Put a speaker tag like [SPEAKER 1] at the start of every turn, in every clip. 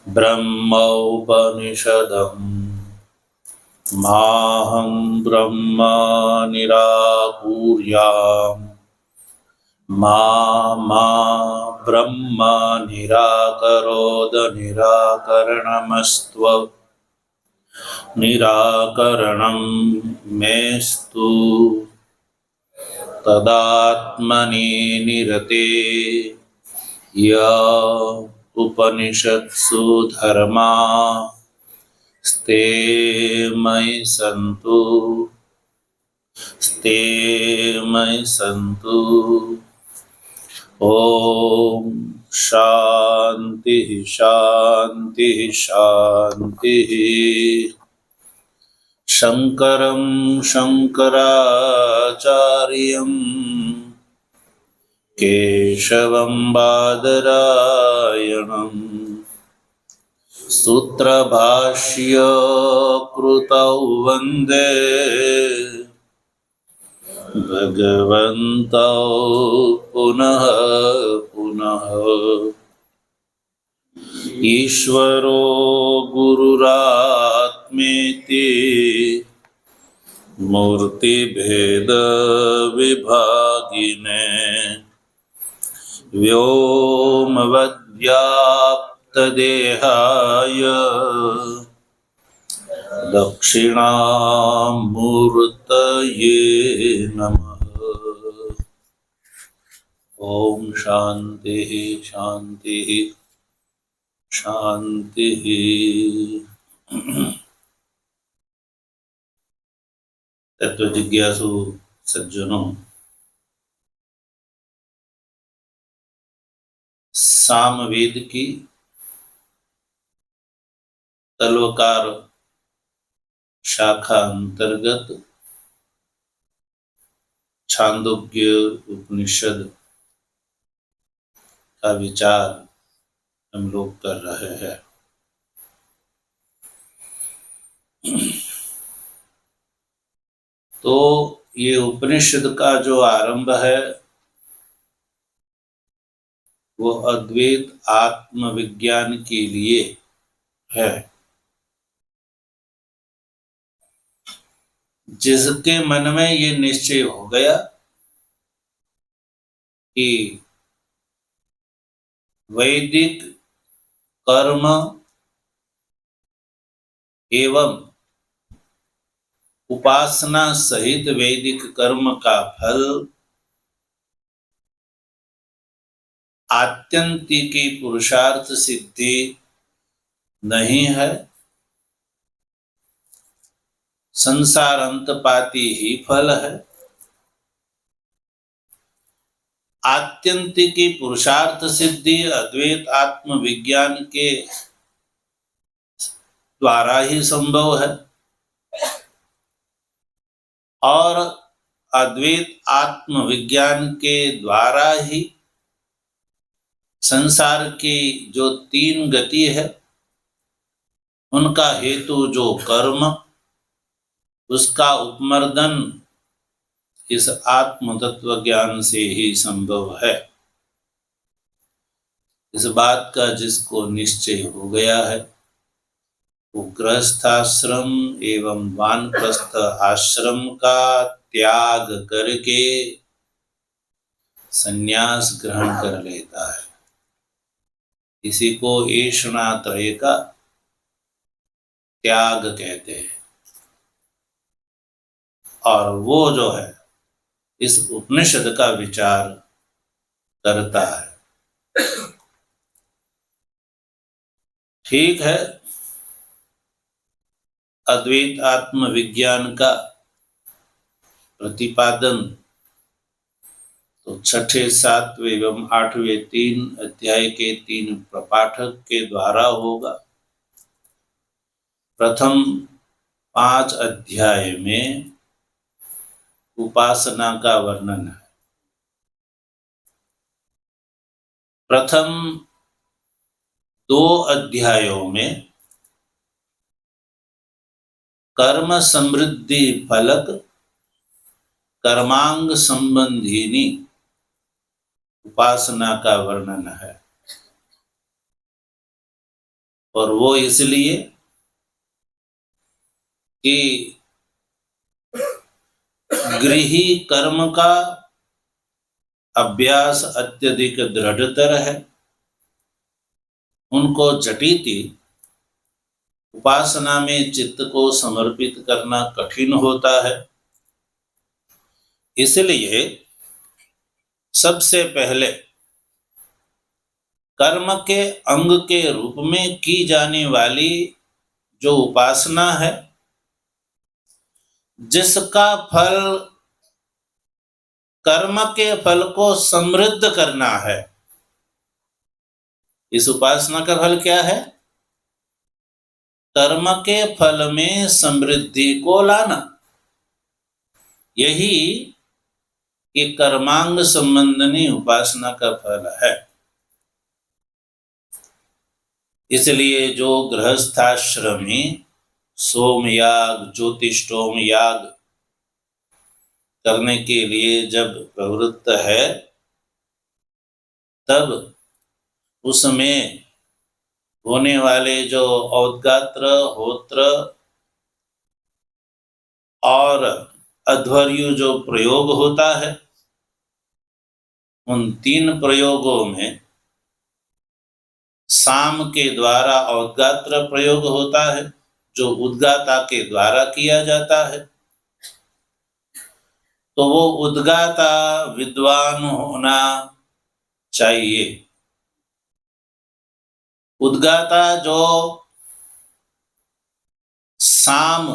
[SPEAKER 1] ब्रह्मोपनिषदम् माहं ब्रह्म निराकुर्याम् मा ब्रह्म निराकरोद निराकरणमस्त्व निराकरणं मेस्तु तदात्मनि निरते य उपनिषत्सु धर्मा स्ते मयि सन्तु ओम शांति शांति शांति। शंकरं शंकराचार्यं केशवं बादरायणं सूत्रभाष्य कृतौ वन्दे भगवन्तौ पुनः पुनः। ईश्वरो गुरुरात्मेति मूर्तिभेद विभागिने व्योमवद्व्याप्तदेहाय दक्षिणामूर्तये नमः। ओम शांति शांति शांति। तत्व जिज्ञासु सज्जनों, सामवेद की तलवकार शाखा अंतर्गत छांदोग्य उपनिषद का विचार हम लोग कर रहे हैं। तो ये उपनिषद का जो आरंभ है वो अद्वैत आत्मविज्ञान के लिए है, जिसके मन में ये निश्चय हो गया कि वैदिक कर्म एवं उपासना सहित वैदिक कर्म का फल आत्यंतिकी पुरुषार्थ सिद्धि नहीं है, संसार अंतपाती ही फल है। आत्यंतिकी पुरुषार्थ सिद्धि अद्वैत आत्मविज्ञान के द्वारा ही संभव है और अद्वैत आत्मविज्ञान के द्वारा ही संसार की जो तीन गति है उनका हेतु जो कर्म, उसका उपमर्दन इस आत्म तत्व ज्ञान से ही संभव है। इस बात का जिसको निश्चय हो गया है वो गृहस्थाश्रम एवं वानप्रस्थ आश्रम का त्याग करके संन्यास ग्रहण कर लेता है। इसी को ऐषणात्रय का त्याग कहते हैं। और वो जो है इस उपनिषद का विचार करता है। ठीक है, अद्वैत आत्मविज्ञान का प्रतिपादन तो छठे, सातवें एवं आठवें 3 अध्याय के 3 प्रपाठक के द्वारा होगा। प्रथम 5 अध्याय में उपासना का वर्णन है। प्रथम 2 अध्यायों में कर्म समृद्धि फलक कर्मांग संबंधिनी उपासना का वर्णन है। और वो इसलिए कि गृही कर्म का अभ्यास अत्यधिक दृढ़तर है, उनको जटिति उपासना में चित्त को समर्पित करना कठिन होता है। इसलिए सबसे पहले कर्म के अंग के रूप में की जाने वाली जो उपासना है, जिसका फल कर्म के फल को समृद्ध करना है, इस उपासना का फल क्या है? कर्म के फल में समृद्धि को लाना। यही ये कर्मांग संबंधनी उपासना का फल है। इसलिए जो गृहस्थाश्रमी सोम याग, ज्योतिष्टोम याग करने के लिए जब प्रवृत्त है, तब उसमें होने वाले जो औद्गात्र, होत्र और अध्वर्यु जो प्रयोग होता है, उन 3 प्रयोगों में साम के द्वारा औद्गात्र प्रयोग होता है, जो उद्गाता के द्वारा किया जाता है। तो वो उद्गाता विद्वान होना चाहिए। उद्गाता जो साम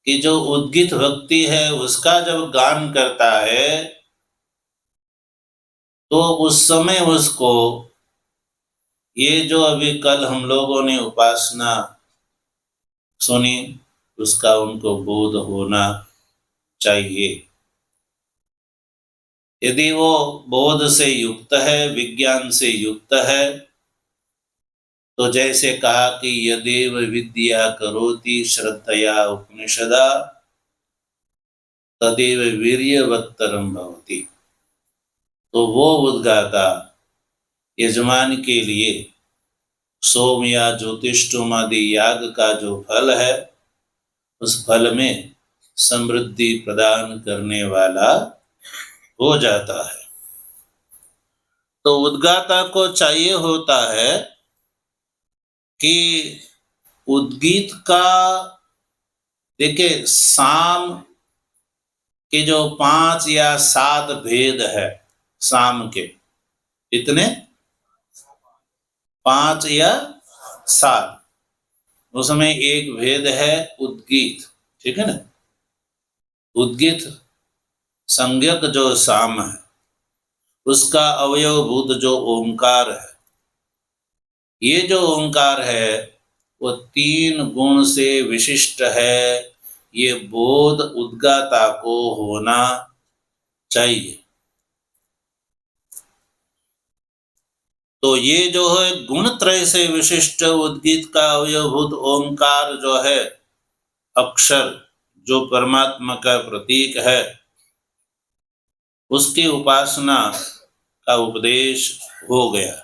[SPEAKER 1] की जो उद्गित भक्ति है उसका जब गान करता है, तो उस समय उसको ये जो अभी कल हम लोगों ने उपासना सुनी, उसका उनको बोध होना चाहिए। यदि वो बोध से युक्त है, विज्ञान से युक्त है, तो जैसे कहा कि यदेव विद्या करोति श्रद्धया उपनिषदा तदेव वीर्यवत्तरम भवति। तो वो उद्गाता यजमान के लिए सोम या ज्योतिष्टोम आदि याग का जो फल है, उस फल में समृद्धि प्रदान करने वाला हो जाता है। तो उद्गाता को चाहिए होता है कि उद्गीत का, देखिए साम के जो 5 या 7 भेद है, साम के इतने 5 या 7, उसमें एक भेद है उद्गीत, ठीक है ना। उद्गीत संज्ञक जो साम है, उसका अवयवभूत जो ओंकार है, ये जो ओंकार है वो 3 गुण से विशिष्ट है। ये बोध उद्गाता को होना चाहिए। तो ये जो है गुण त्रय से विशिष्ट उद्गीत का अवयवभूत ओंकार जो है, अक्षर जो परमात्मा का प्रतीक है, उसकी उपासना का उपदेश हो गया।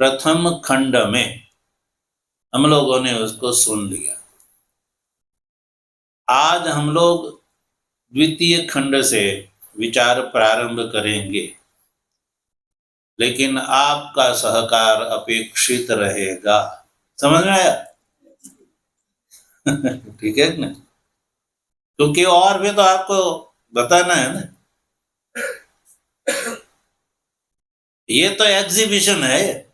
[SPEAKER 1] प्रथम खंड में हम लोगों ने उसको सुन लिया। आज हम लोग द्वितीय खंड से विचार प्रारंभ करेंगे, लेकिन आपका सहकार अपेक्षित रहेगा। समझ में आया? ठीक है ना, क्योंकि और भी तो आपको बताना है ना। ये तो एग्जीबिशन है,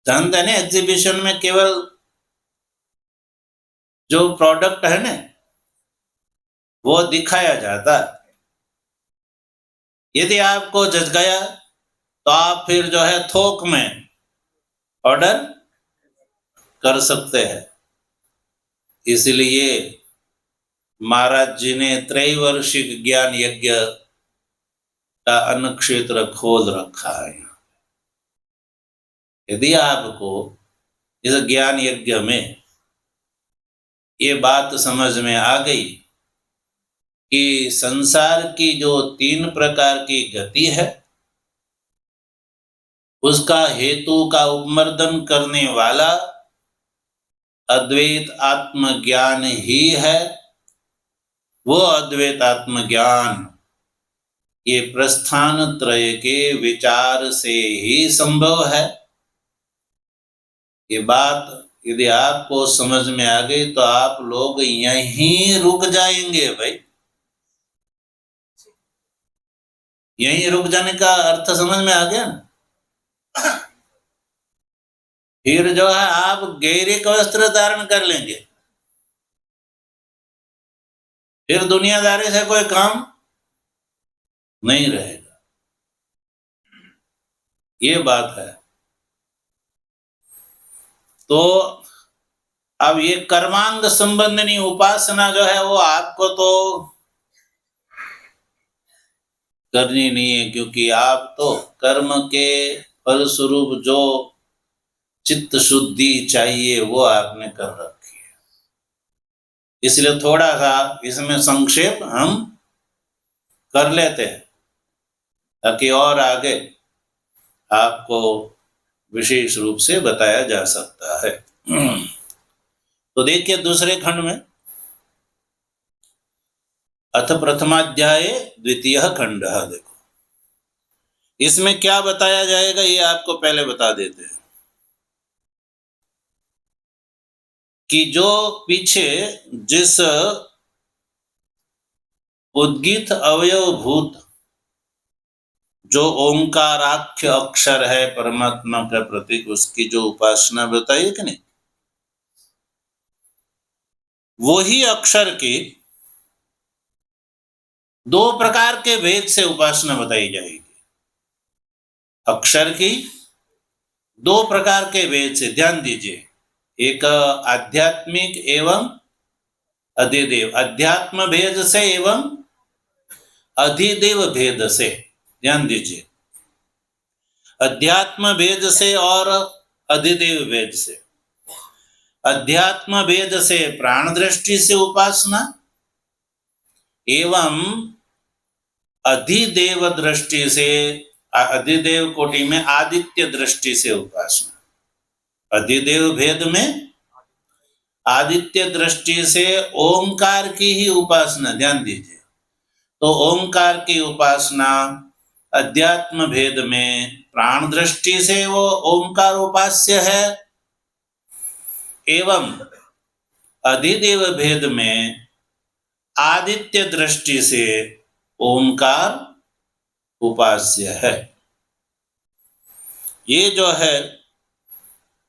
[SPEAKER 1] जानते हैं ना। एग्जीबिशन में केवल जो प्रोडक्ट है ना, वो दिखाया जाता है। यदि आपको जच गया तो आप फिर जो है थोक में ऑर्डर कर सकते हैं। इसलिए महाराज जी ने त्रैवर्षिक ज्ञान यज्ञ का अन्न क्षेत्र खोल रखा है। यदि आपको इस ज्ञान यज्ञ में ये बात समझ में आ गई कि संसार की जो 3 प्रकार की गति है, उसका हेतु का उपमर्दन करने वाला अद्वैत आत्मज्ञान ही है। वो अद्वैत आत्मज्ञान ये प्रस्थान त्रय के विचार से ही संभव है। ये बात यदि आपको समझ में आ गई तो आप लोग यहीं रुक जाएंगे भाई। यहीं रुक जाने का अर्थ समझ में आ गया ना। फिर जो है आप गैरिक वस्त्र धारण कर लेंगे, फिर दुनियादारी से कोई काम नहीं रहेगा। ये बात है। तो अब ये कर्मांग संबंधी उपासना जो है वो आपको तो करनी नहीं है, क्योंकि आप तो कर्म के फलस्वरूप जो चित्त शुद्धि चाहिए वो आपने कर रखी है। इसलिए थोड़ा सा इसमें संक्षेप हम कर लेते हैं ताकि और आगे आपको विशेष रूप से बताया जा सकता है। तो देखिए दूसरे खंड में अथ प्रथमाध्याय द्वितीय खंड, देखो इसमें क्या बताया जाएगा ये आपको पहले बता देते हैं कि जो पीछे जिस उद्गीत अवयवभूत जो ओंकाराख्य अक्षर है परमात्मा का प्रतीक, उसकी जो उपासना बताई कि नहीं, वही अक्षर की दो प्रकार के भेद से उपासना बताई जाएगी। अक्षर की दो प्रकार के भेद से, ध्यान दीजिए, एक आध्यात्मिक एवं अधिदेव, अध्यात्म भेद से एवं अधिदेव भेद से। ध्यान दीजिए, अध्यात्म भेद से और अधिदेव भेद से। अध्यात्म भेद से प्राण दृष्टि से उपासना एवं अधिदेव दृष्टि से, अधिदेव कोटि में आदित्य दृष्टि से उपासना। अधिदेव भेद में आदित्य दृष्टि से ओंकार की ही उपासना। ध्यान दीजिए, तो ओंकार की उपासना अध्यात्म भेद में प्राण दृष्टि से वो ओंकार उपास्य है, एवं अधिदेव भेद में आदित्य दृष्टि से ओंकार उपास्य है। ये जो है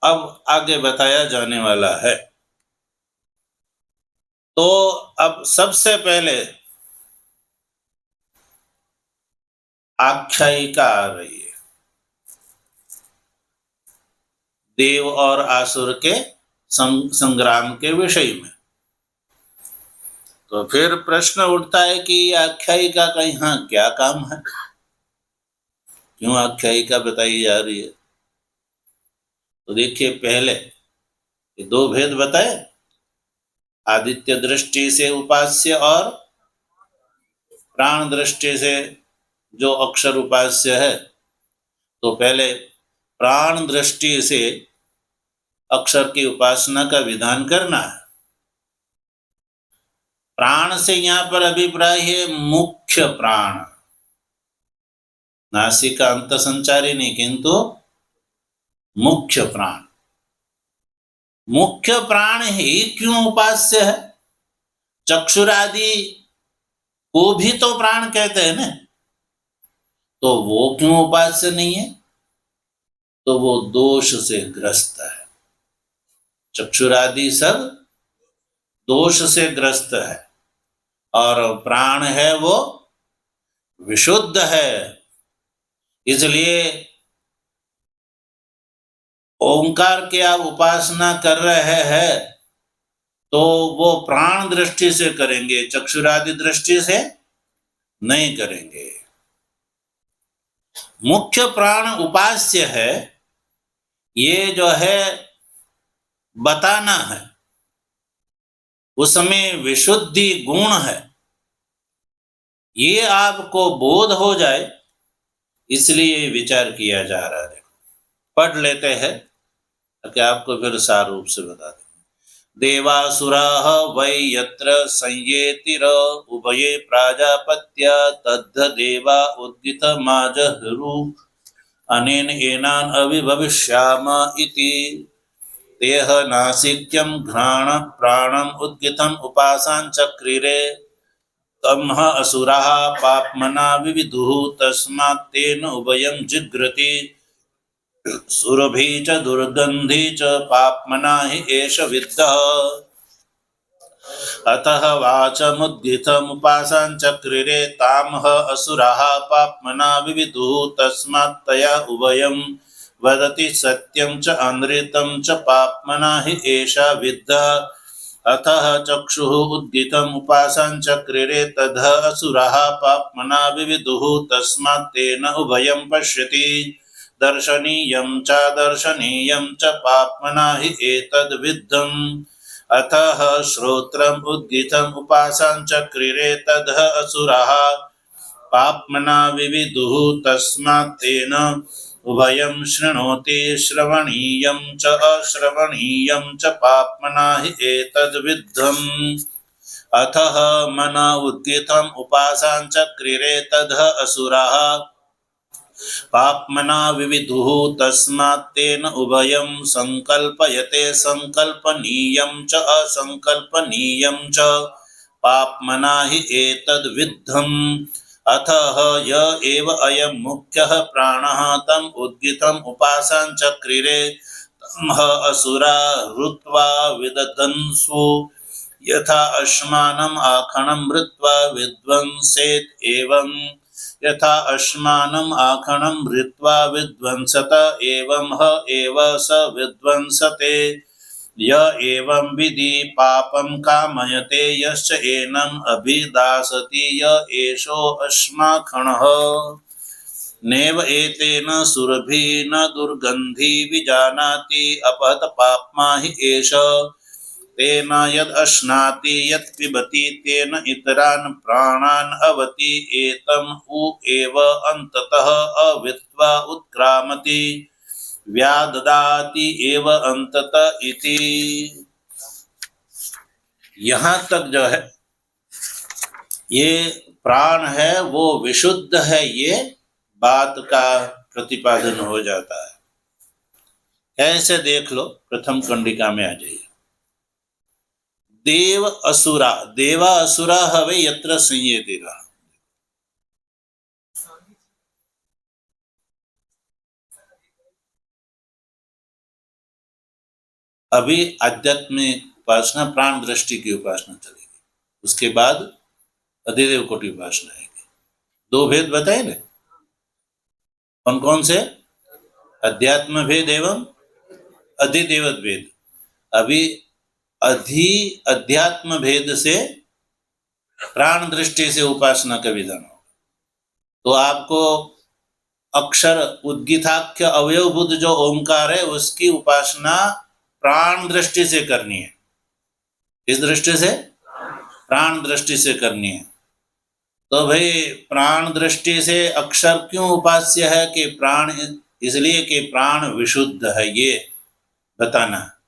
[SPEAKER 1] अब आगे बताया जाने वाला है। तो अब सबसे पहले आख्यायिका आ रही है देव और आसुर के संग्राम के विषय में। तो फिर प्रश्न उठता है कि आख्यायिका का यहाँ क्या काम है, क्यों आख्यायिका बताई जा रही है। तो देखिए, पहले ये दो भेद बताए, आदित्य दृष्टि से उपास्य और प्राण दृष्टि से जो अक्षर उपास्य है। तो पहले प्राण दृष्टि से अक्षर की उपासना का विधान करना है। प्राण से यहाँ पर अभिप्राय है मुख्य प्राण, नासिका अंत संचारी नहीं, किंतु मुख्य प्राण। मुख्य प्राण ही क्यों उपास्य है? चक्षुरादि को भी तो प्राण कहते हैं ना, तो वो क्यों उपास्य नहीं है? तो वो दोष से ग्रस्त है। चक्षुरादि सब दोष से ग्रस्त है और प्राण है वो विशुद्ध है। इसलिए ओंकार की आप उपासना कर रहे हैं तो वो प्राण दृष्टि से करेंगे, चक्षुरादि दृष्टि से नहीं करेंगे। मुख्य प्राण उपास्य है, ये जो है बताना है, उसमें विशुद्धि गुण है, ये आपको बोध हो जाए, इसलिए विचार किया जा रहा है। पढ़ लेते हैं ताकि आपको फिर सार रूप से बता दें। देवासुराः वै यत्र संयेतिर उभये प्राजापत्या तद्ध देवा उद्गितमाजहरु अनेन एनान् अविभविष्याम इति। तेह नासिक्यं घ्राण प्राणम् उद्गितम् उपासाञ्चक्रिरे तमः असुराः पाप्मना विविदुः तस्मात् तेन उभयं जिघ्रति सुरभि च दुर्गन्धि च पाप्मना हि एष विद्धः। अतः वाचमुद्गितमुपासाञ्चक्रिरे तामः असुराः पाप्मना विविदुः तस्मात् तया उभयं वदति सत्यं च अनृतं च पाप्मना हि एषा विद्धा। अतः चक्षुः उद्गितम् उपासाञ्चक्रिरे ततः असुराः पाप्मना विविदुः तस्मात् तेन उभयं पश्यति दर्शनीयं चादर्शनीयं च पाप्मना हि एतद्विद्धम्। अतः श्रोत्रम् उद्गितम् उपासाञ्चक्रिरे ततः असुराः पाप्मना विविदुः तस्मात् तेन उभयं शृणोति श्रवणीयं च अश्रवणीयं च पाप्मना हि एतद्विद्धम्। अतः मन उद्गितम् उपासाञ्चक्रिरे ततः असुराः पाप्मना विविदुः तस्मात् तेन उभयं संकल्पयते संकल्पनीयं च असंकल्पनीयं च पाप्मना हि एतद्विद्धम्। अतः य एव अयं मुख्यः प्राणः तम् उद्गितम् उपासाञ्चक्रिरे तमः असुरा हृत्वा विदधन्सु यथा अश्मानम् आखणं मृत्वा विध्वंसेत् एवं यथा अश्मानम् आखणं मृत्वा विध्वंसत एवं ह एव स विध्वंसते। य एवं विधि पापं कामयते यश्च एनम् अभिदासति य एषो अश्माखणः। नैव एतेन सुरभि न दुर्गन्धि विजानाति अपहत पाप्मा हि एष। तेन यद् अश्नाति यत् पिबति तेन इतरान् प्राणान् अवति एतम् उ एव अन्ततः अवित्वा उत्क्रामति व्याददाति एव अन्ततः इति। यहाँ तक जो है ये प्राण है वो विशुद्ध है, ये बात का प्रतिपादन हो जाता है। ऐसे देख लो, प्रथम कंडिका में आ जाइए। देव असुरा, देवा असुरा हवे यत्र संयेतिरः। अभी आध्यात्मिक उपासना प्राण दृष्टि की उपासना चलेगी, उसके बाद अधिदेव कोटि उपासना आएगी। दो भेद बताए ना, कौन कौन से? अध्यात्म भेद एवं अधिदेव भेद। अभी अध्यात्म भेद से प्राण दृष्टि से उपासना का विधान होगा। तो आपको अक्षर उद्गीताख्य अवयव बुद्ध जो ओंकार है उसकी उपासना प्राण दृष्टि से करनी है। किस दृष्टि से? प्राण दृष्टि से करनी है। तो भाई प्राण दृष्टि से अक्षर क्यों उपास्य है? कि प्राण, इसलिए कि प्राण विशुद्ध है, ये बताना।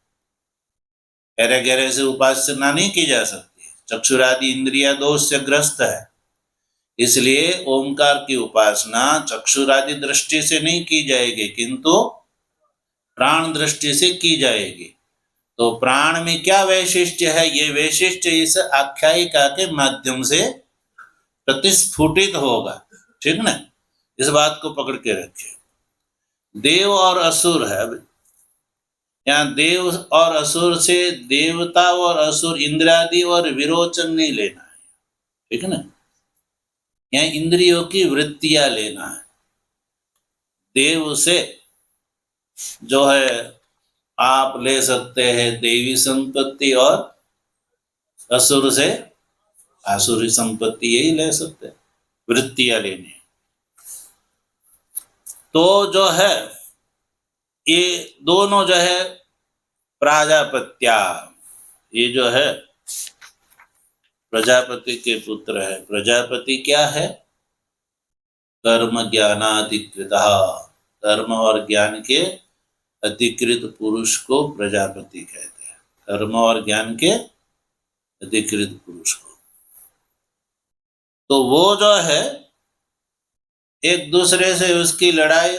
[SPEAKER 1] गहरे गहरे से उपासना नहीं की जा सकती। चक्षुरादि इंद्रिया दोष से ग्रस्त है, इसलिए ओंकार की उपासना चक्षुरादि दृष्टि से नहीं की जाएगी, किंतु प्राण दृष्टि से की जाएगी। तो प्राण में क्या वैशिष्ट्य है? ये वैशिष्ट्य इस आख्यायिका के माध्यम से प्रतिस्फुटित होगा। ठीक ना? इस बात को पकड़ के रखिए। देव और असुर है। यहाँ देव और असुर से देवता और असुर इंद्रियादि और विरोचन नहीं लेना है। ठीक है ना? यहाँ इंद्रियों की वृत्तियां लेना है। देव से जो है आप ले सकते हैं देवी संपत्ति, और असुर से आसुरी संपत्ति, यही ले सकते हैं, वृत्तियां लेनी। तो जो है ये दोनों जो है प्राजापत्या, ये जो है प्रजापति के पुत्र है। प्रजापति क्या है? कर्म ज्ञानाधिकृतः, कर्म और ज्ञान के अधिकृत पुरुष को प्रजापति कहते हैं, कर्म और ज्ञान के अधिकृत पुरुष को। तो वो जो है एक दूसरे से उसकी लड़ाई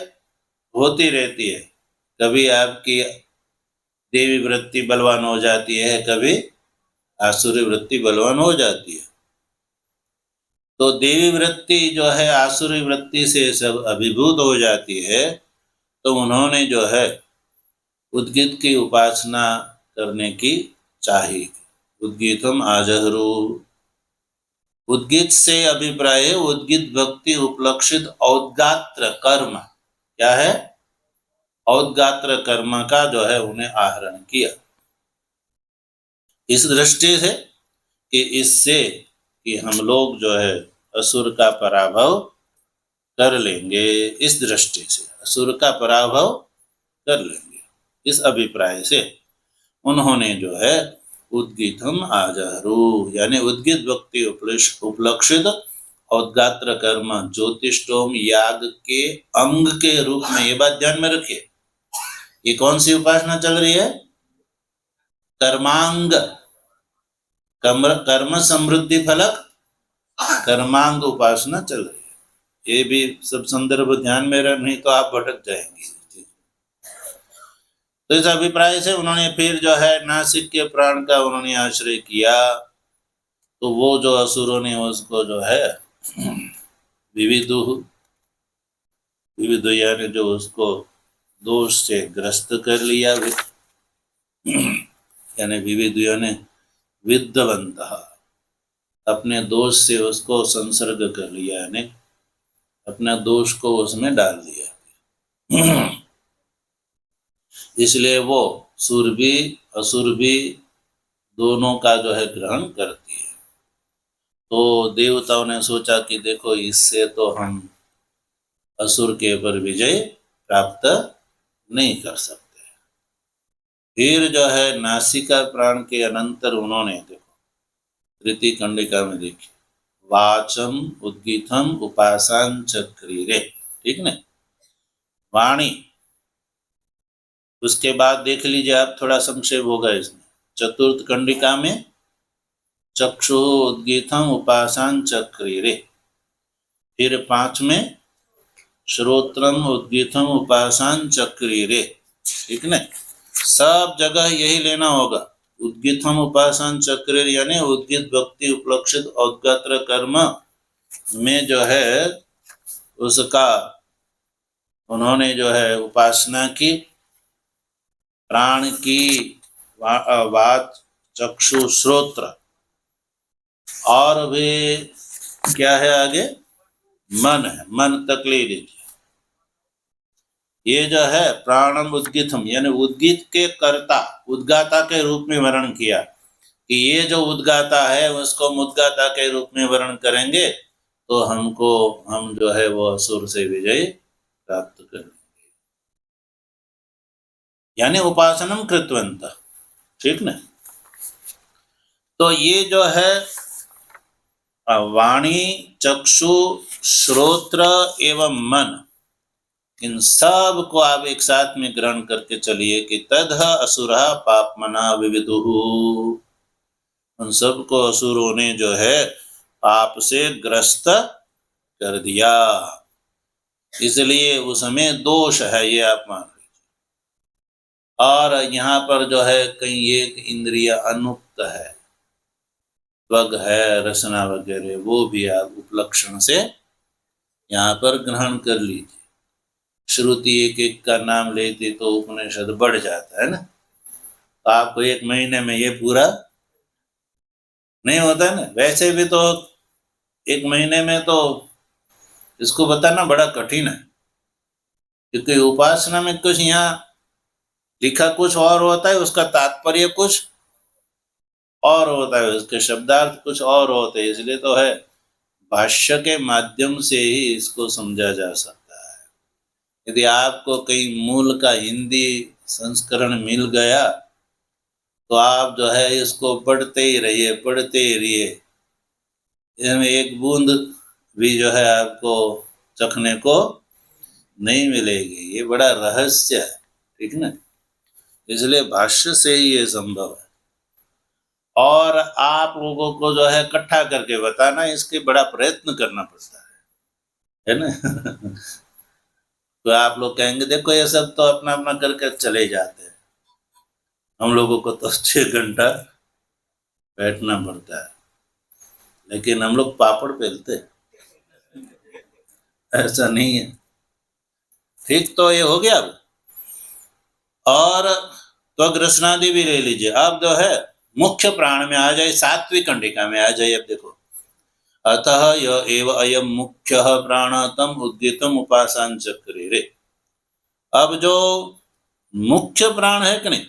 [SPEAKER 1] होती रहती है। कभी आपकी देवी वृत्ति बलवान हो जाती है, कभी आसुरी वृत्ति बलवान हो जाती है। तो देवी वृत्ति जो है आसुरी वृत्ति से सब अभिभूत हो जाती है, तो उन्होंने जो है उद्गीत की उपासना करने की चाहिए। उद्गीतम आजहरू, उद्गीत से अभिप्राय है उद्गीत भक्ति उपलक्षित औद्गात्र कर्म। क्या है? औद्गात्र कर्म का जो है उन्हें आहरण किया, इस दृष्टि से कि इससे कि हम लोग जो है असुर का पराभव कर लेंगे, इस दृष्टि से असुर का पराभव कर लेंगे, इस अभिप्राय से उन्होंने जो है उद्गीतम आजहरू यानी उद्गीत भक्ति उपलक्षित औद्गात्र कर्म ज्योतिष्टोम याग के अंग के रूप में, ये बात ध्यान में रखिए। ये कौन सी उपासना चल रही है? कर्मांग, कर्म समृद्धि फलक कर्मांग उपासना चल रही है। ये भी सब संदर्भ ध्यान में रख, नहीं तो आप भटक जाएंगे। तो इस अभिप्राय से उन्होंने फिर जो है नासिक के प्राण का उन्होंने आश्रय किया। तो वो जो असुरों ने उसको जो है विविधु यानी जो उसको दोष से ग्रस्त कर लिया, यानी विविधु यानी विद्वंतः, अपने दोष से उसको संसर्ग कर लिया, यानी अपना दोष को उसमें डाल दिया। इसलिए वो सुर भी असुर भी दोनों का जो है ग्रहण करती है। तो देवताओं ने सोचा कि देखो इससे तो हम असुर के ऊपर विजय प्राप्त नहीं कर सकते। फिर जो है नासिका प्राण के अनंतर उन्होंने देखो तृतीय कंडिका में देखिए वाचम उद्गीतम उपासन चक्रीरे, ठीक न, वाणी। उसके बाद देख लीजिए आप, थोड़ा संक्षेप होगा इसमें। चतुर्थ कंडिका में चक्षु उद्गीतम उपासन चक्रीरे, फिर 5 में श्रोत्रम उद्गीतम उपासन चक्रीरे, ठीक न। सब जगह यही लेना होगा, उद्गीतम उपासन चक्रीरे यानी उद्गीत भक्ति उपलक्षित औद्गात्र कर्म में जो है उसका उन्होंने जो है उपासना की। प्राण की वाच चक्षु श्रोत्र, और भी क्या है आगे? मन है, मन तक ले लीजिए। ये जो है प्राणम उद्गीतम यानी उद्गीत के कर्ता, उद्गाता के रूप में वर्णन किया कि ये जो उद्गाता है उसको मुद्गाता के रूप में वर्णन करेंगे तो हम जो है वो असुर से विजय प्राप्त करेंगे, यानी उपासनम कृतवंत, ठीक न। तो ये जो है वाणी चक्षु श्रोत्र एवं मन, इन सब को आप एक साथ में ग्रहण करके चलिए कि तद् असुरः पापमना विविदुः, उन सब को असुरों ने जो है पाप से ग्रस्त कर दिया, इसलिए उसमें दोष है, ये आप मान लीजिए। और यहाँ पर जो है कहीं एक इंद्रिय अनुक्त है, त्वग है, रसना वगैरह, वो भी आप उपलक्षण से यहाँ पर ग्रहण कर लीजिए। श्रुति एक एक का नाम लेती तो उपनिषद बढ़ जाता है ना, तो आपको 1 महीने में ये पूरा नहीं होता है ना। वैसे भी तो 1 महीने में तो इसको बताना बड़ा कठिन है, क्योंकि उपासना में कुछ यहाँ लिखा कुछ और होता है, उसका तात्पर्य कुछ और होता है, उसके शब्दार्थ कुछ और होते हैं। इसलिए तो है भाष्य के माध्यम से ही इसको समझा जा सकता है। यदि आपको कहीं मूल का हिंदी संस्करण मिल गया तो आप जो है इसको पढ़ते ही रहिए, इसमें एक बूंद भी जो है आपको चखने को नहीं मिलेगी। ये बड़ा रहस्य है, ठीक ना। इसलिए भाष्य से ही ये संभव है। और आप लोगों को जो है इकट्ठा करके बताना, इसके बड़ा प्रयत्न करना पड़ता है ना। तो आप लोग कहेंगे देखो ये सब तो अपना अपना करके चले जाते हैं, हम लोगों को तो 6 घंटा बैठना पड़ता है, लेकिन हम लोग पापड़ बेलते हैं, ऐसा नहीं है। ठीक, तो ये हो गया। और तो ग्रसनादि भी ले लीजिए। अब जो है मुख्य प्राण में आ जाए, सात्विक कंडिका में आ जाए। अब देखो, अतः य एव अयम मुख्य प्राण तम उद्यतम उपासन चक्रे रे। अब जो मुख्य प्राण है कि नहीं,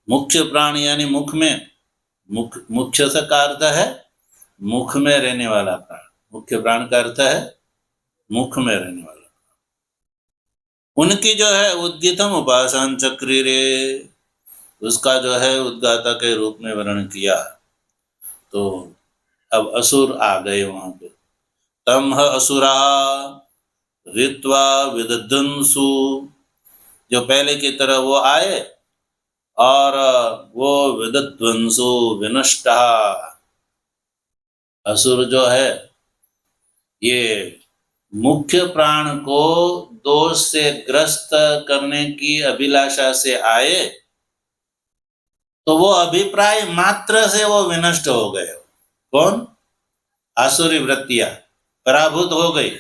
[SPEAKER 1] मुख्य प्राण यानी मुख में, मुख्य से का अर्थ है मुख में रहने वाला प्राण, मुख्य प्राण का अर्थ है मुख में रहने वाला। उनकी जो है उद्गीतम उपासन चक्री रे, उसका जो है उद्गाता के रूप में वर्णन किया। तो अब असुर आ गए वहां पे। तम असुरा ऋत्वा विदध्वंसु, जो पहले की तरह वो आए और वो विदध्वंसु विनष्टा। असुर जो है ये मुख्य प्राण को दोष से ग्रस्त करने की अभिलाषा से आए, तो वो अभिप्राय मात्र से वो विनष्ट हो गए। कौन? आसुरी वृत्तियां पराभूत हो गई,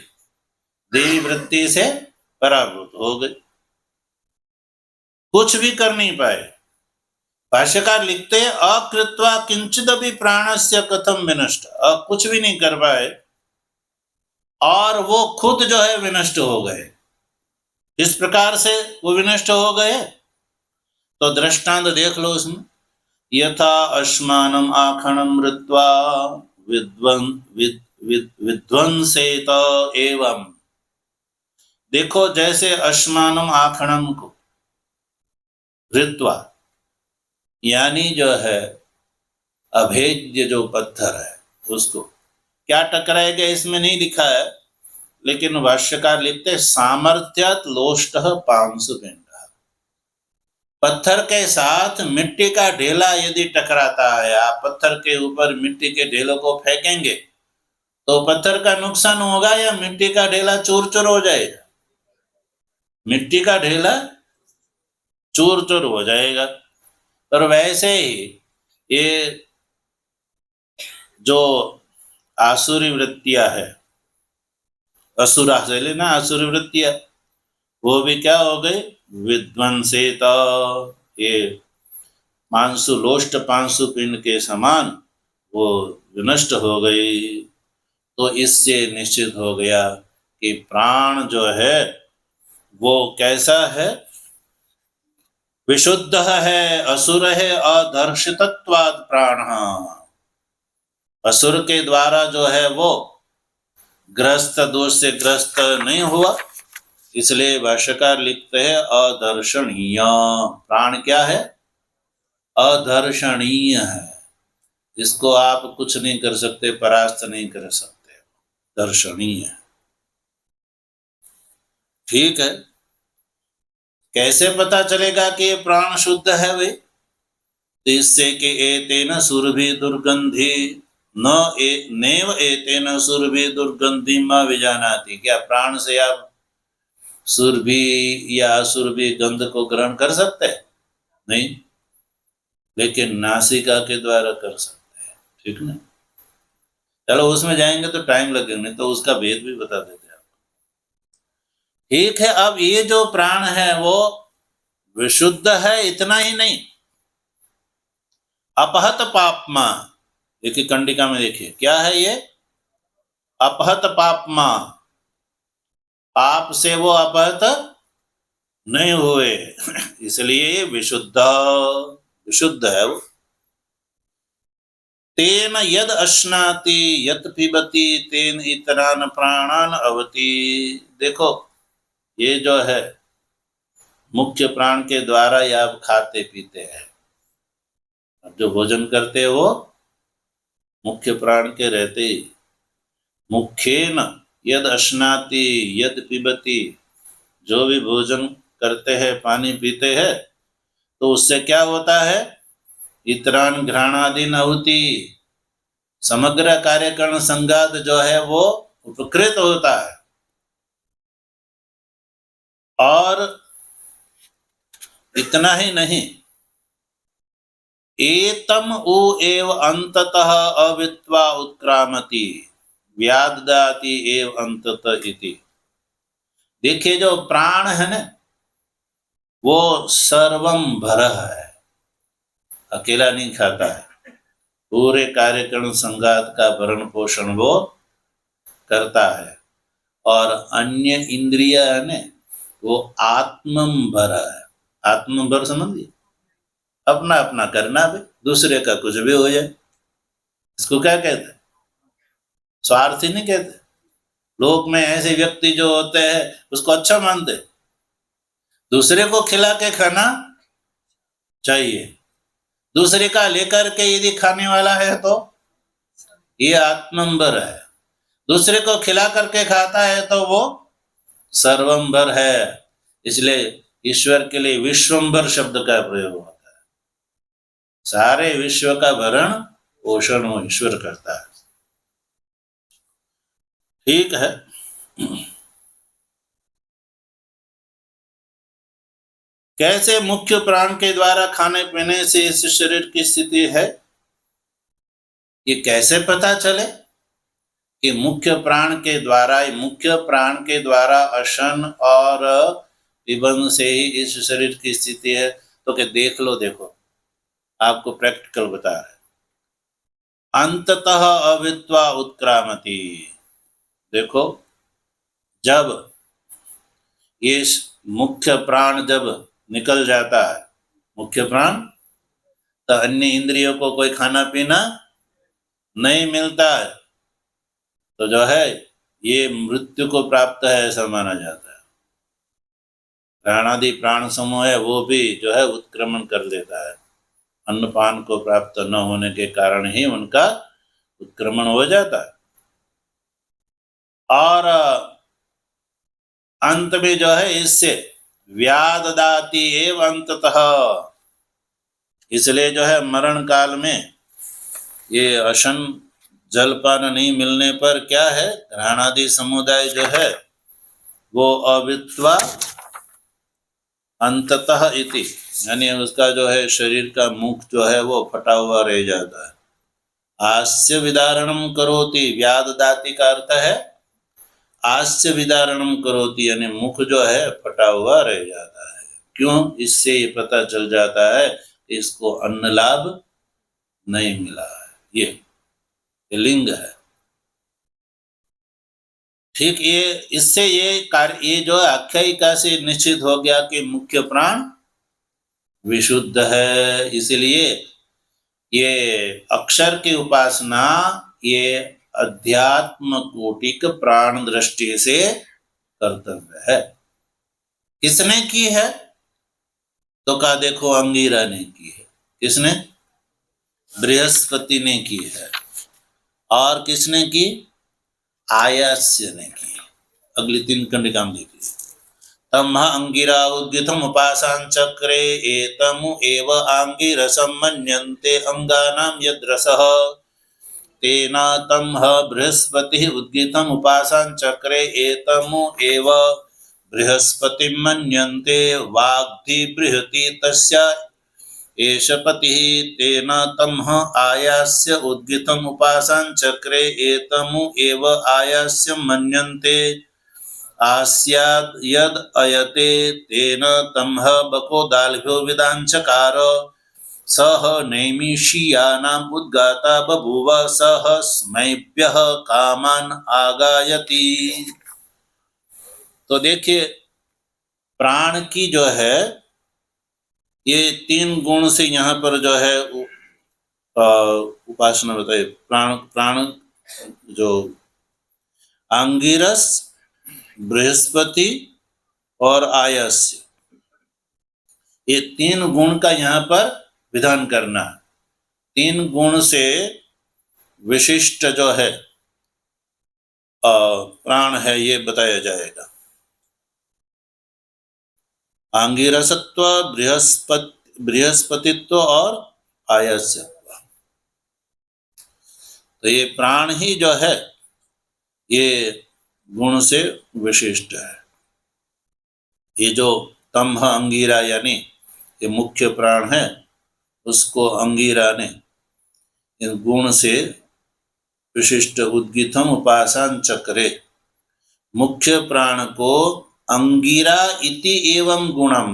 [SPEAKER 1] देवी वृत्ति से पराभूत हो गई, कुछ भी कर नहीं पाए। भाष्यकार लिखते हैं अकृत्वा किंचिदपि प्राणस्य कथम विनष्ट, कुछ भी नहीं कर पाए और वो खुद जो है विनष्ट हो गए। इस प्रकार से वो विनष्ट हो गए। तो दृष्टांत देख लो उसमें, यथा अश्मानम आखणम ऋत्वा विध्वंसेत एवं। देखो जैसे अश्मानम आखणम को ऋत्वा यानी जो है अभेद्य जो पत्थर है उसको क्या टकराएगा इसमें नहीं लिखा है, लेकिन भाष्यकार लिखते सामर्थ्यात लोष्टः पांशुपिंड। पत्थर के साथ मिट्टी का ढेला यदि टकराता है, आप पत्थर के ऊपर मिट्टी के ढेलों को फेंकेंगे तो पत्थर का नुकसान होगा या मिट्टी का ढेला चूर चूर हो जाएगा? मिट्टी का ढेला चूर चूर हो जाएगा। और वैसे ही ये जो आसुरी वृत्तियां है, असुरा से लेना आसुरी वृत्तियां, वो भी क्या हो गई? विध्वंसित। ये मांसु लोष्ट पांसु पिंड के समान वो विनष्ट हो गई। तो इससे निश्चित हो गया कि प्राण जो है वो कैसा है? विशुद्ध है, असुर है, अदर्शितत्वाद प्राण। असुर के द्वारा जो है वो ग्रस्त, दोष से ग्रस्त नहीं हुआ, इसलिए भाष्यकार लिखते हैं अदर्शनीय। प्राण क्या है? अदर्शनीय है, इसको आप कुछ नहीं कर सकते, परास्त नहीं कर सकते, दर्शनीय है। ठीक है, कैसे पता चलेगा कि ये प्राण शुद्ध है वे? तो इससे कि एतेन सुरभि दुर्गंधि नेव एतेन सुरभि दुर्गंधि मा विजानाति। क्या प्राण से आप सुरभि या असुरभि गंध को ग्रहण कर सकते हैं? नहीं, लेकिन नासिका के द्वारा कर सकते हैं। ठीक ना। चलो उसमें जाएंगे तो टाइम लगेगा, नहीं तो उसका भेद भी बता देते हैं आपको। ठीक है, अब ये जो प्राण है वो विशुद्ध है, इतना ही नहीं, अपहत पापमा। देखिए कंडिका में देखिए क्या है ये? अपहत पापमा, पाप से वो अपहत नहीं हुए, इसलिए विशुद्ध विशुद्ध है वो। तेन यद अश्नाति यत पिबति तेन इतरान प्राणान अवति। देखो ये जो है मुख्य प्राण के द्वारा ही आप खाते पीते हैं, अब जो भोजन करते हैं वो मुख्य प्राण के रहते ही। मुख्येन यद अश्नाति यद पिबति, जो भी भोजन करते हैं, पानी पीते हैं, तो उससे क्या होता है? इतरान घ्राणादीन आहुति, समग्र कार्यकरण संघात जो है वो उपकृत होता है। और इतना ही नहीं, एतम उ एव अंततः अवित्वा उत्क्रामति व्याददाति एव अंततः इति। देखिए, जो प्राण है ना, वो सर्वम भरः है, अकेला नहीं खाता है, पूरे कार्यकरण संघात का भरण पोषण वो करता है। और अन्य इंद्रिय है ना, वो आत्मंबर है। आत्मंबर समझिए, अपना अपना करना भी, दूसरे का कुछ भी हो जाए। इसको क्या कहते हैं? स्वार्थी नहीं कहते। लोक में ऐसे व्यक्ति जो होते हैं उसको अच्छा मानते, दूसरे को खिला के खाना चाहिए, दूसरे का लेकर के यदि खाने वाला है तो ये आत्मंबर है, दूसरे को खिला करके खाता है तो वो सर्वंबर है। इसलिए ईश्वर के लिए विश्वंबर शब्द का प्रयोग होता है। सारे विश्व का भरण पोषण वो ईश्वर करता है। ठीक है। कैसे मुख्य प्राण के द्वारा खाने पीने से इस शरीर की स्थिति है, ये कैसे पता चले कि मुख्य प्राण के द्वारा अशन और विबंध से ही इस शरीर की स्थिति है? तो क्या देख लो, देखो आपको प्रैक्टिकल बता रहे, अंततः अवित्वा उत्क्रामति। देखो, जब ये मुख्य प्राण जब निकल जाता है, मुख्य प्राण, तो अन्य इंद्रियों को कोई खाना पीना नहीं मिलता है, तो जो है ये मृत्यु को प्राप्त है ऐसा माना जाता है। प्राणादि प्राण समूह है वो भी जो है उत्क्रमण कर लेता है, अन्नपान को प्राप्त न होने के कारण ही उनका उत्क्रमण हो जाता है। और अंत में जो है इससे व्याददाति एव अंततः, इसलिए जो है मरण काल में ये अशन जलपान नहीं मिलने पर क्या है, घ्राणादि समुदाय जो है वो अवित्वा अंततः इति, यानी उसका जो है शरीर का मुख जो है वो फटा हुआ रह जाता है। आस्य विदारणम करोति, व्याददाति का अर्थ है आस्य विदारणम करोति, यानी मुख जो है फटा हुआ रह जाता है। क्यों? इससे ये पता चल जाता है इसको अन्न लाभ नहीं मिला है। ये लिंग है। ठीक, ये इससे ये कार्य, ये जो आख्यायिका से निश्चित हो गया कि मुख्य प्राण विशुद्ध है। इसलिए ये अक्षर की उपासना ये अध्यात्म कोटिक प्राण दृष्टि से कर्तव्य है। किसने की है? तो कहा देखो अंगिरा ने की है। किसने? बृहस्पति ने की है। और किसने की? आयास्य ने की। अगली 3 कंडिका देखिए। तम अंगिरा उद्गितम उपासां चक्रे एतमु एव आंगिरसं मन्यन्ते अंगानां यद्रसः तेना तम बृहस्पति उद्गितम उपासां चक्रे एतमु एव बृहस्पति मन्यन्ते वाग्धि बृहति तस्य एष पतिः तेन तम आयास्य उद्गितम उपासां चक्रे एतमु एव आयास्य मन्यन्ते आस्याद् यद् अयते तेन तम बको दाल्भ्यो विदांचकार सह नैमिषीयानाम् उद्गाता बभूव सह स्मैभ्यः कामान् आगायति। तो देखिए, प्राण की जो है ये 3 गुण से यहाँ पर जो है उपासना बताइए। प्राण जो अंगिरस, बृहस्पति और आयस्य, ये 3 गुण का यहाँ पर विधान करना है। 3 गुण से विशिष्ट जो है प्राण है ये बताया जाएगा। आंगिरसत्व, बृहस्पतित्व और आयस्यत्व। तो ये प्राण ही जो है ये गुण से विशिष्ट है। ये जो तमह अंगिरा यानी ये मुख्य प्राण है, उसको अंगिरा ने इन गुण से विशिष्ट उद्गीतम उपासन चक्रे, मुख्य प्राण को अंगिरा इति एवं गुणम,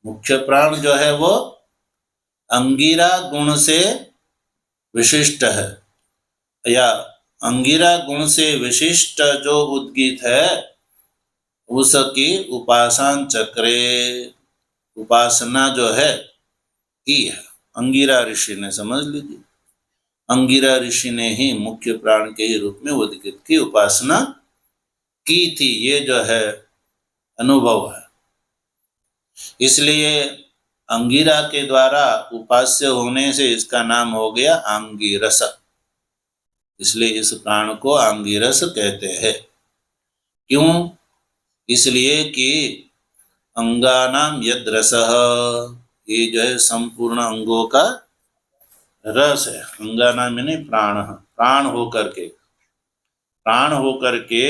[SPEAKER 1] मुख्य प्राण जो है वो अंगिरा गुण से विशिष्ट है, या अंगिरा गुण से विशिष्ट जो उद्गीत है उसकी उपासन चक्रे, उपासना जो है की है अंगिरा ऋषि ने। समझ लीजिए, अंगिरा ऋषि ने ही मुख्य प्राण के ही रूप में उद्गीत की उपासना की थी। ये जो है अनुभव है, इसलिए अंगिरा के द्वारा उपास्य होने से इसका नाम हो गया आंगिरस। इसलिए इस प्राण को आंगिरस कहते हैं। क्यों? इसलिए कि अंगानाम यद रसः, ये जो है संपूर्ण अंगों का रस है। अंगानाम यानी प्राण, प्राण होकर के, प्राण होकर के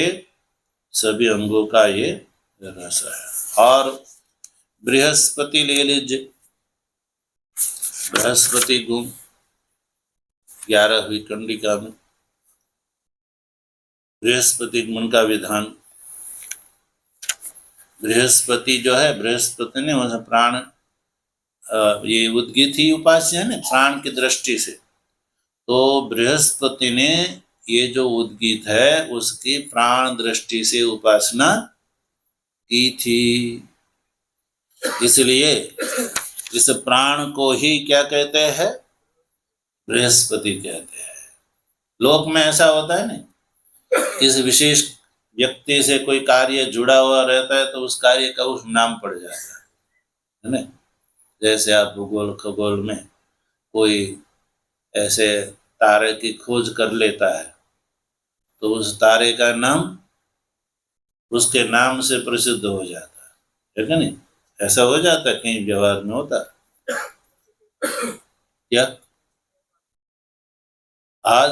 [SPEAKER 1] सभी अंगों का ये रस है। और बृहस्पति ले लीजिए, बृहस्पति गुण 11वीं कंडिका में बृहस्पति गुण का विधान। बृहस्पति जो है, बृहस्पति ने मतलब प्राण, ये उद्गीत ही उपास्य है ना प्राण की दृष्टि से। तो बृहस्पति ने ये जो उद्गीत है उसकी प्राण दृष्टि से उपासना की थी। इसलिए इस प्राण को ही क्या कहते हैं? बृहस्पति कहते हैं। लोक में ऐसा होता है ना, किसी विशेष व्यक्ति से कोई कार्य जुड़ा हुआ रहता है तो उस कार्य का उस नाम पड़ जाता है ना। जैसे आप भूगोल खगोल में कोई ऐसे तारे की खोज कर लेता है तो उस तारे का नाम उसके नाम से प्रसिद्ध हो जाता है क्या नहीं? ऐसा हो जाता है, कहीं व्यवहार में होता है क्या? आज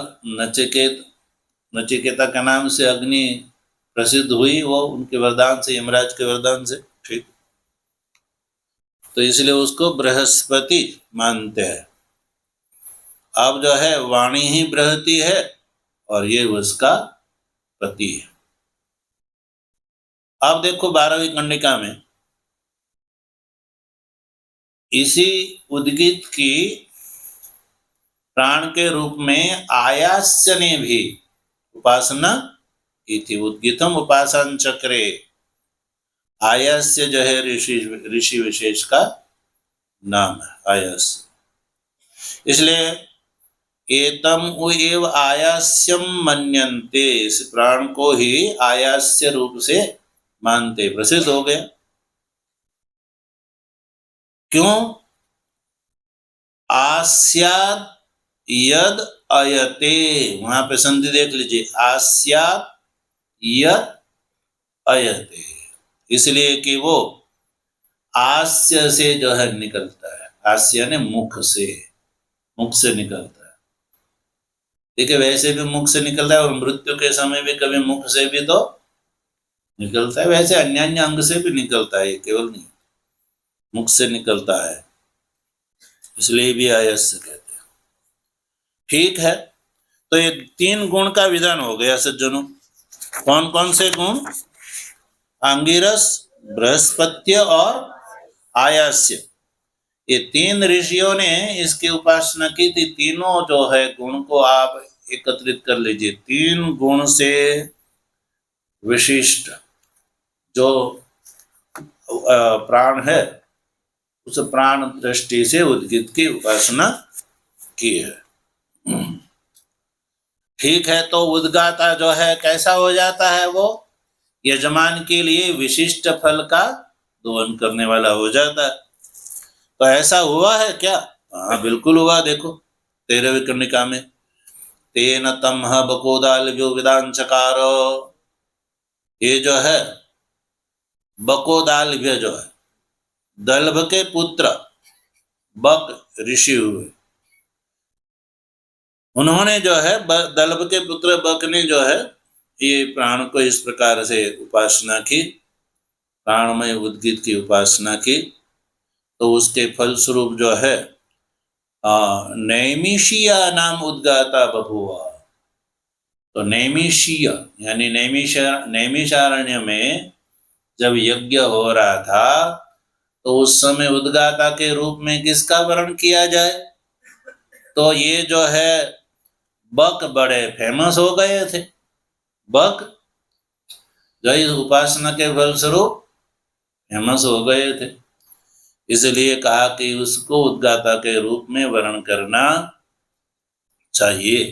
[SPEAKER 1] नचिकेता का नाम से अग्नि प्रसिद्ध हुई, वो उनके वरदान से, यमराज के वरदान से। ठीक, तो इसलिए उसको बृहस्पति मानते हैं। अब जो है वाणी ही बृहति है और ये उसका पति है। अब देखो 12वीं कंडिका में इसी उद्गीत की प्राण के रूप में आयास्य ने भी उपासना की थी। उद्गीतम उपासन चक्रे, आयास्य जो है ऋषि विशेष का नाम है आयास्य। इसलिए एतम एव आयास्यम मन्यन्ते, इस प्राण को ही आयास्य रूप से मानते, प्रसिद्ध हो गया। क्यों? आस्याद यद अयते, वहां पे संधि देख लीजिए, आस्याद यद अयते, इसलिए कि वो आस्य से जो है निकलता है। आस्य ने मुख से, मुख से निकलता है। देखिए वैसे भी मुख से निकलता है और मृत्यु के समय भी कभी मुख से भी तो निकलता है, वैसे अन्य अन्य अंग से भी निकलता है, केवल नहीं मुख से निकलता है, इसलिए भी आयस्य कहते हैं। ठीक है, तो ये 3 गुण का विधान हो गया सज्जनों। कौन कौन से गुण? अंगिरस, बृहस्पत्य और आयास्य। ये 3 ऋषियों ने इसकी उपासना की थी। तीनों जो है गुण को आप एकत्रित कर लीजिए। 3 गुण से विशिष्ट जो प्राण है उस प्राण दृष्टि से उद्गीत की उपासना की है। ठीक है, तो उद्गाता जो है कैसा हो जाता है? वो यजमान के लिए विशिष्ट फल का दोहन करने वाला हो जाता है। तो ऐसा हुआ है क्या? हाँ बिल्कुल हुआ। देखो 13वीं कंडिका में तेन तमह बकोदालभ्यो विदान चकार, ये जो है बकोदालभ्य जो है दल्भ के पुत्र बक ऋषि हुए। उन्होंने जो है दल्भ के पुत्र बक ने जो है ये प्राण को इस प्रकार से उपासना की, प्राणमय उद्गीत की उपासना की, तो उसके फलस्वरूप जो है नैमिषीय नाम उद्गाता बभुआ। तो नैमिषीय यानी नैमिषारण्य में जब यज्ञ हो रहा था तो उस समय उद्गाता के रूप में किसका वर्ण किया जाए? तो ये जो है बक बड़े फेमस हो गए थे। बक जो इस उपासना के फलस्वरूप फेमस हो गए थे, इसलिए कहा कि उसको उद्गाता के रूप में वर्ण करना चाहिए।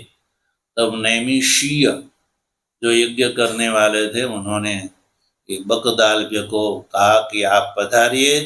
[SPEAKER 1] तब नैमिषीय जो यज्ञ करने वाले थे उन्होंने बकदाल्भ्य को कहा कि आप पधारिए